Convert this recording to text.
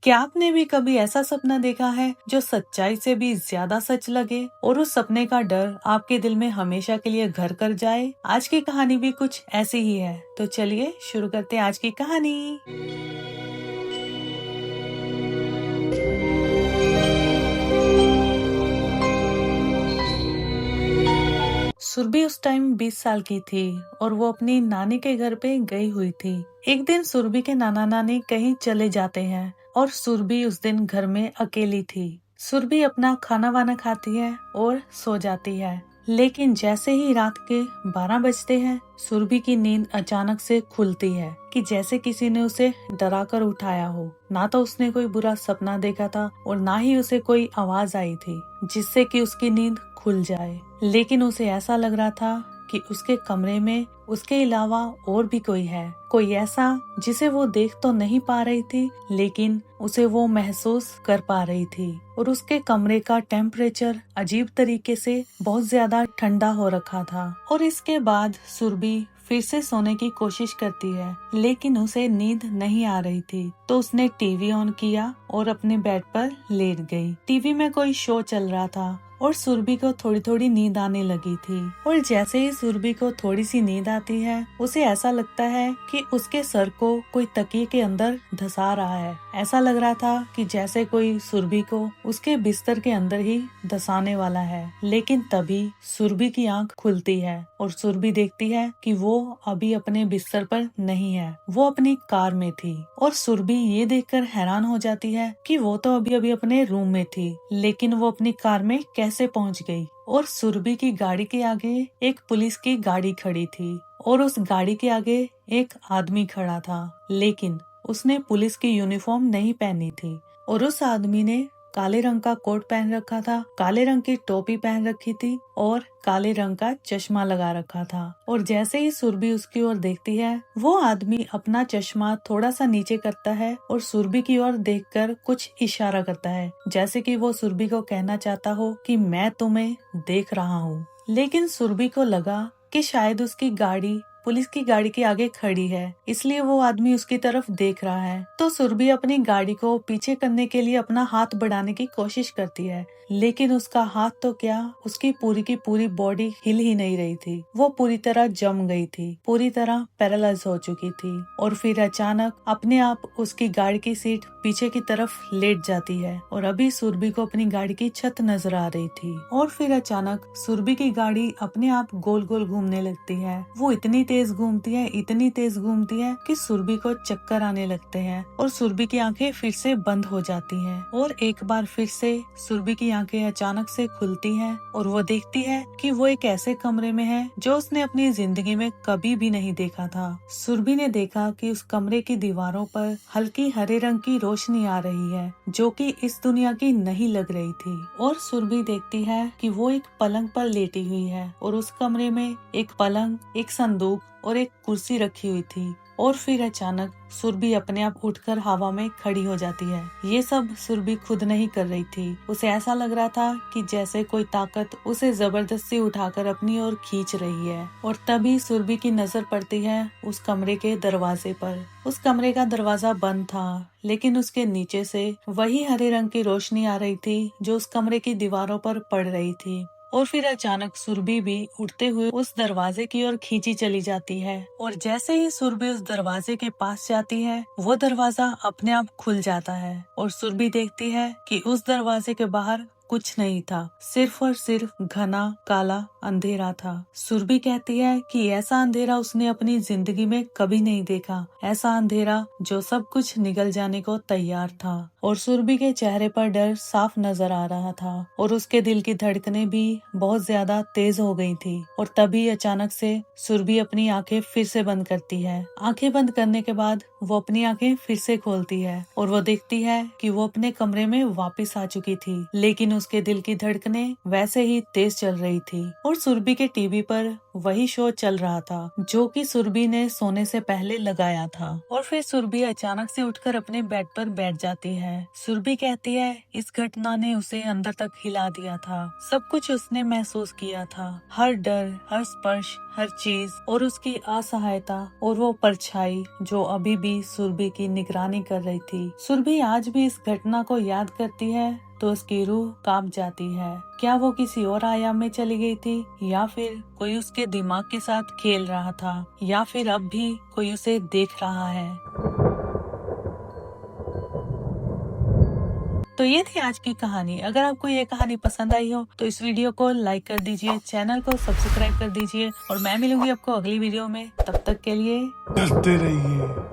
क्या आपने भी कभी ऐसा सपना देखा है जो सच्चाई से भी ज्यादा सच लगे और उस सपने का डर आपके दिल में हमेशा के लिए घर कर जाए? आज की कहानी भी कुछ ऐसी ही है, तो चलिए शुरू करते हैं आज की कहानी। सुरभि उस टाइम 20 साल की थी और वो अपनी नानी के घर पे गई हुई थी। एक दिन सुरभि के नाना नानी कहीं चले जाते हैं और सुरभि उस दिन घर में अकेली थी। सुरभि अपना खाना वाना खाती है और सो जाती है, लेकिन जैसे ही रात के 12 बजते हैं सुरभि की नींद अचानक से खुलती है कि जैसे किसी ने उसे डरा कर उठाया हो। ना तो उसने कोई बुरा सपना देखा था और ना ही उसे कोई आवाज आई थी जिससे कि उसकी नींद खुल जाए, लेकिन उसे ऐसा लग रहा था कि उसके कमरे में उसके अलावा और भी कोई है, कोई ऐसा जिसे वो देख तो नहीं पा रही थी लेकिन उसे वो महसूस कर पा रही थी। और उसके कमरे का टेम्परेचर अजीब तरीके से बहुत ज्यादा ठंडा हो रखा था। और इसके बाद सुरभि फिर से सोने की कोशिश करती है, लेकिन उसे नींद नहीं आ रही थी, तो उसने टीवी ऑन किया और अपने बेड पर लेट गई। टीवी में कोई शो चल रहा था और सुरभि को थोड़ी थोड़ी नींद आने लगी थी। और जैसे ही सुरभि को थोड़ी सी नींद आती है उसे ऐसा लगता है कि उसके सर को कोई तकिए के अंदर धसा रहा है। ऐसा लग रहा था कि जैसे कोई सुरभि को उसके बिस्तर के अंदर ही धसाने वाला है। लेकिन तभी सुरभि की आंख खुलती है और सुरभि देखती है कि वो अभी अपने बिस्तर पर नहीं है, वो अपनी कार में थी। और सुरभि ये देखकर हैरान हो जाती है कि वो तो अभी अभी अपने रूम में थी, लेकिन वो अपनी कार में कैसे पहुंच गई। और सुरभि की गाड़ी के आगे एक पुलिस की गाड़ी खड़ी थी और उस गाड़ी के आगे एक आदमी खड़ा था, लेकिन उसने पुलिस की यूनिफॉर्म नहीं पहनी थी। और उस आदमी ने काले रंग का कोट पहन रखा था, काले रंग की टोपी पहन रखी थी और काले रंग का चश्मा लगा रखा था। और जैसे ही सुरभि उसकी ओर देखती है वो आदमी अपना चश्मा थोड़ा सा नीचे करता है और सुरभि की ओर देखकर कुछ इशारा करता है, जैसे कि वो सुरभि को कहना चाहता हो कि मैं तुम्हें देख रहा हूँ। लेकिन सुरभि को लगा कि शायद उसकी गाड़ी पुलिस की गाड़ी के आगे खड़ी है, इसलिए वो आदमी उसकी तरफ देख रहा है। तो सुरभि अपनी गाड़ी को पीछे करने के लिए अपना हाथ बढ़ाने की कोशिश करती है, लेकिन उसका हाथ तो क्या, उसकी पूरी की पूरी बॉडी हिल ही नहीं रही थी। वो पूरी तरह जम गई थी, पूरी तरह पैरालाइज हो चुकी थी। और फिर अचानक अपने आप उसकी गाड़ी की सीट पीछे की तरफ लेट जाती है और अभी सुरभि को अपनी गाड़ी की छत नजर आ रही थी। और फिर अचानक सुरभि की गाड़ी अपने आप गोल गोल घूमने लगती है। वो इतनी तेज घूमती है, इतनी तेज घूमती है कि सुरभि को चक्कर आने लगते हैं और सुरभि की आंखें फिर से बंद हो जाती हैं। और एक बार फिर से सुरभि की आंखें अचानक से खुलती हैं और वो देखती है कि वो एक ऐसे कमरे में है जो उसने अपनी जिंदगी में कभी भी नहीं देखा था। सुरभि ने देखा कि उस कमरे की दीवारों पर हल्की हरे रंग की रोशनी आ रही है, जो कि इस दुनिया की नहीं लग रही थी। और सुरभि देखती है कि वो एक पलंग पर लेटी हुई है और उस कमरे में एक पलंग, एक संदूक और एक कुर्सी रखी हुई थी। और फिर अचानक सुरभि अपने आप उठकर हवा में खड़ी हो जाती है। ये सब सुरभि खुद नहीं कर रही थी, उसे ऐसा लग रहा था कि जैसे कोई ताकत उसे जबरदस्ती उठाकर अपनी ओर खींच रही है। और तभी सुरभि की नजर पड़ती है उस कमरे के दरवाजे पर। उस कमरे का दरवाजा बंद था, लेकिन उसके नीचे से वही हरे रंग की रोशनी आ रही थी जो उस कमरे की दीवारों पर पड़ रही थी। और फिर अचानक सुरभि भी उड़ते हुए उस दरवाजे की ओर खींची चली जाती है। और जैसे ही सुरभि उस दरवाजे के पास जाती है वो दरवाजा अपने आप खुल जाता है और सुरभि देखती है कि उस दरवाजे के बाहर कुछ नहीं था, सिर्फ और सिर्फ घना काला अंधेरा था। सुरभि कहती है कि ऐसा अंधेरा उसने अपनी जिंदगी में कभी नहीं देखा, ऐसा अंधेरा जो सब कुछ निगल जाने को तैयार था। और सुरभि के चेहरे पर डर साफ नजर आ रहा था और उसके दिल की धड़कनें भी बहुत ज्यादा तेज हो गई थी। और तभी अचानक से सुरभि अपनी आंखें फिर से बंद करती है। आंखें बंद करने के बाद वो अपनी आंखें फिर से खोलती है और वो देखती है कि वो अपने कमरे में वापस आ चुकी थी, लेकिन उसके दिल की धड़कनें वैसे ही तेज चल रही थी। और सुरभि के टीवी पर वही शो चल रहा था जो कि सुरभि ने सोने से पहले लगाया था। और फिर सुरभि अचानक से उठकर अपने बेड पर बैठ जाती है। सुरभि कहती है इस घटना ने उसे अंदर तक हिला दिया था। सब कुछ उसने महसूस किया था, हर डर, हर स्पर्श, हर चीज, और उसकी असहायता और वो परछाई जो अभी भी सुरभि की निगरानी कर रही थी। सुरभि आज भी इस घटना को याद करती है तो उसकी रूह कांप जाती है। क्या वो किसी और आयाम में चली गई थी, या फिर कोई उसके दिमाग के साथ खेल रहा था, या फिर अब भी कोई उसे देख रहा है। तो ये थी आज की कहानी। अगर आपको ये कहानी पसंद आई हो तो इस वीडियो को लाइक कर दीजिए, चैनल को सब्सक्राइब कर दीजिए, और मैं मिलूंगी आपको अगली वीडियो में। तब तक के लिए डरते रहिए।